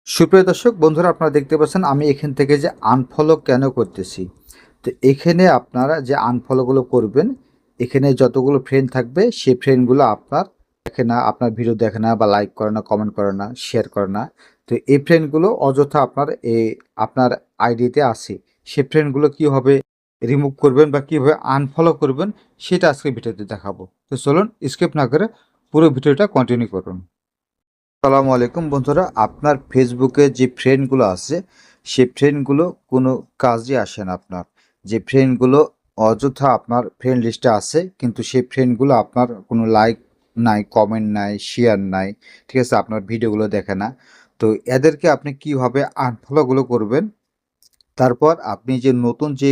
সুপ্রিয় দর্শক বন্ধুরা, আপনারা দেখতে পাচ্ছেন আমি এখান থেকে যে আনফলো কেন করতেছি। তো এখানে আপনারা যে আনফলোগুলো করবেন, এখানে যতগুলো ফ্রেন্ড থাকবে সেই ফ্রেন্ডগুলো আপনার দেখে না, আপনার ভিডিও দেখে না বা লাইক করে না, কমেন্ট করে না, শেয়ার করে না। তো এই ফ্রেন্ডগুলো অযথা আপনার আইডিতে আসে। সেই ফ্রেন্ডগুলো কীভাবে রিমুভ করবেন বা কীভাবে আনফলো করবেন সেটা আজকে ভিডিওতে দেখাবো। তো চলুন স্কিপ না করে পুরো ভিডিওটা কন্টিনিউ করুন। আসসালামু আলাইকুম বন্ধুরা, আপনার ফেসবুকে যে ফ্রেন্ডগুলো আছে সেই ফ্রেন্ডগুলো কোনো কাজে আসে না। আপনার যে ফ্রেন্ডগুলো অযথা আপনার ফ্রেন্ড লিস্টে আছে, কিন্তু সেই ফ্রেন্ডগুলো আপনার কোনো লাইক নাই, কমেন্ট নাই, শেয়ার নাই, ঠিক আছে, আপনার ভিডিওগুলো দেখে না। তো এদেরকে আপনি কিভাবে আনফলোগুলো করবেন, তারপর আপনি যে নতুন যে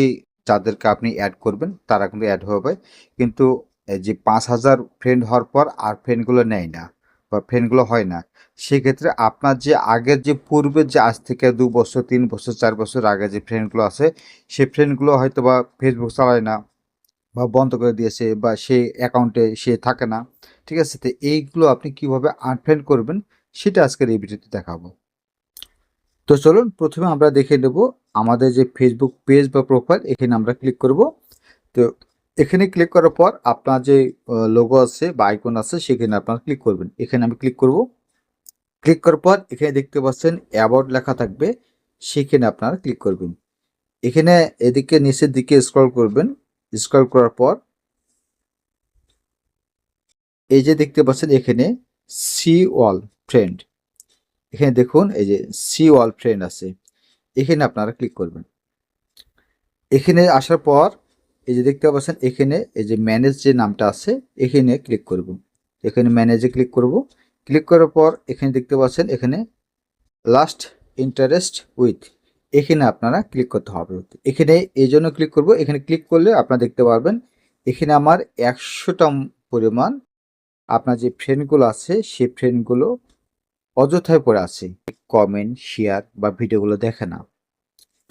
যাদেরকে আপনি অ্যাড করবেন তারা কিন্তু অ্যাড হবে, কিন্তু এই যে ৫,০০০ ফ্রেন্ড হওয়ার পর আর ফ্রেন্ডগুলো নেয় না বা ফ্রেন্ডগুলো হয় না। সেক্ষেত্রে আপনার যে আগের যে পূর্বের যে আজ থেকে ২ বছর, ৩ বছর, ৪ বছর আগে যে ফ্রেন্ডগুলো আছে সেই ফ্রেন্ডগুলো হয়তো বা ফেসবুক চালায় না বা বন্ধ করে দিয়েছে বা সেই অ্যাকাউন্টে সে থাকে না, ঠিক আছে? তো এইগুলো আপনি কিভাবে আনফ্রেন্ড করবেন সেটা আজকের এই ভিডিওতে দেখাবো। তো চলুন প্রথমে আমরা দেখে নেব আমাদের যে ফেসবুক পেজ বা প্রোফাইল, এখানে আমরা ক্লিক করব। তো এখানে ক্লিক করার পর আপনার যে লোগো আছে বা আইকন আছে সেখানে আপনারা ক্লিক করবেন। এখানে আমি ক্লিক করব। ক্লিক করার পর এখানে দেখতে পাচ্ছেন অ্যাবাউট লেখা থাকবে, সেখানে আপনারা ক্লিক করবেন। এখানে এদিকে নিচের দিকে স্ক্রল করবেন। স্ক্রল করার পর এই যে দেখতে পাচ্ছেন এখানে সি অল ফ্রেন্ড, এখানে দেখুন এই যে সি অল ফ্রেন্ড আছে, এখানে আপনারা ক্লিক করবেন। এখানে আসার পর এই যে দেখতে পাচ্ছেন এখানে এই যে ম্যানেজ যে নামটা আছে এখানে ক্লিক করব। এখানে ম্যানেজে ক্লিক করব। ক্লিক করার পর এখানে দেখতে পাচ্ছেন এখানে লাস্ট ইন্টারেস্ট উইথ, এখানে আপনারা ক্লিক করতে হবে। এখানে এই জন্য ক্লিক করব, এখানে ক্লিক করলে আপনারা দেখতে পারবেন এখানে আমার ১০০টা পরিমাণ আপনার যে ফ্রেন্ডগুলো আছে সেই ফ্রেন্ডগুলো অযথায় পড়ে আছে, কমেন্ট, শেয়ার বা ভিডিওগুলো দেখে না।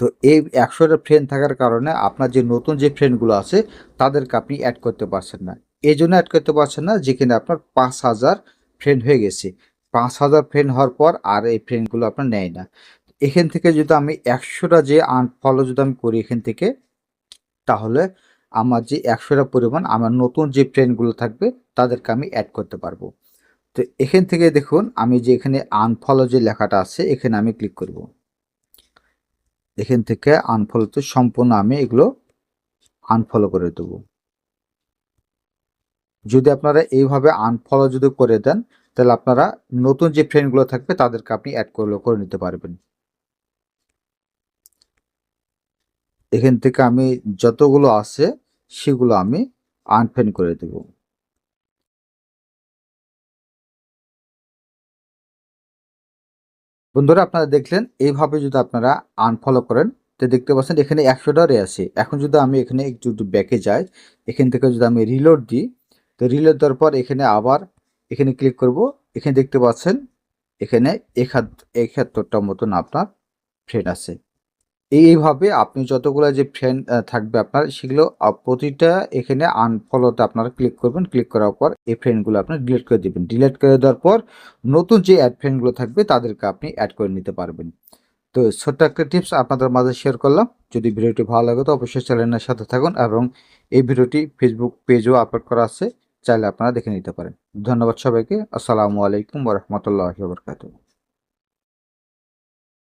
তো এই ১০০টা ফ্রেন্ড থাকার কারণে আপনার যে নতুন যে ফ্রেন্ডগুলো আছে তাদেরকে আপনি অ্যাড করতে পারছেন না। এই জন্য অ্যাড করতে পারছেন না যেখানে আপনার ৫,০০০ ফ্রেন্ড হয়ে গেছে। ৫,০০০ ফ্রেন্ড হওয়ার পর আর এই ফ্রেন্ডগুলো আপনার নেয় না। এখান থেকে যদি আমি ১০০টা যে আনফলো যদি আমি করি এখান থেকে, তাহলে আমার যে ১০০টা পরিমাণ আমার নতুন যে ফ্রেন্ডগুলো থাকবে তাদেরকে আমি অ্যাড করতে পারবো। তো এখান থেকে দেখুন আমি যে এখানে আনফলো যে লেখাটা আছে এখানে আমি ক্লিক করব। এখান থেকে আনফলোতে সম্পূর্ণ আমি এগুলো আনফলো করে দেব। যদি আপনারা এইভাবে আনফলো যদি করে দেন তাহলে আপনারা নতুন যে ফ্রেন্ডগুলো থাকবে তাদেরকে আপনি অ্যাড করে নিতে পারবেন। এখান থেকে আমি যতগুলো আছে সেগুলো আমি আনফ্রেন্ড করে দেব। বন্ধুরা আপনারা দেখলেন এইভাবে যদি আপনারা আনফলো করেন তো দেখতে পাচ্ছেন এখানে ১০০টারে আছে। এখন যদি আমি এখানে একটু ব্যাকে যাই, এখান থেকে যদি আমি রিলোড দিই, তো রিলোড দেওয়ার পর এখানে আবার এখানে ক্লিক করব। এখানে দেখতে পাচ্ছেন এখানে ৭১টার মতন আপনার ফ্রেন্ড আছে। এইভাবে আপনি যতগুলো যে ফ্রেন্ড থাকবে আপনার সেগুলো প্রতিটা এখানে আনফলোতে আপনারা ক্লিক করবেন। ক্লিক করার পর এই ফ্রেন্ডগুলো আপনার ডিলিট করে দিবেন। ডিলিট করে দেওয়ার পর নতুন যে অ্যাড ফ্রেন্ডগুলো থাকবে তাদেরকে আপনি অ্যাড করে নিতে পারবেন। তো ছোট্ট একটা টিপস আপনাদের মাঝে শেয়ার করলাম। যদি ভিডিওটি ভালো লাগে তো অবশ্যই চ্যানেলের সাথে থাকুন, এবং এই ভিডিওটি ফেসবুক পেজেও আপলোড করা আছে, চাইলে আপনারা দেখে নিতে পারেন। ধন্যবাদ সবাইকে। আসসালামু আলাইকুম ওয়া রাহমাতুল্লাহি ওয়া বারাকাতুহু।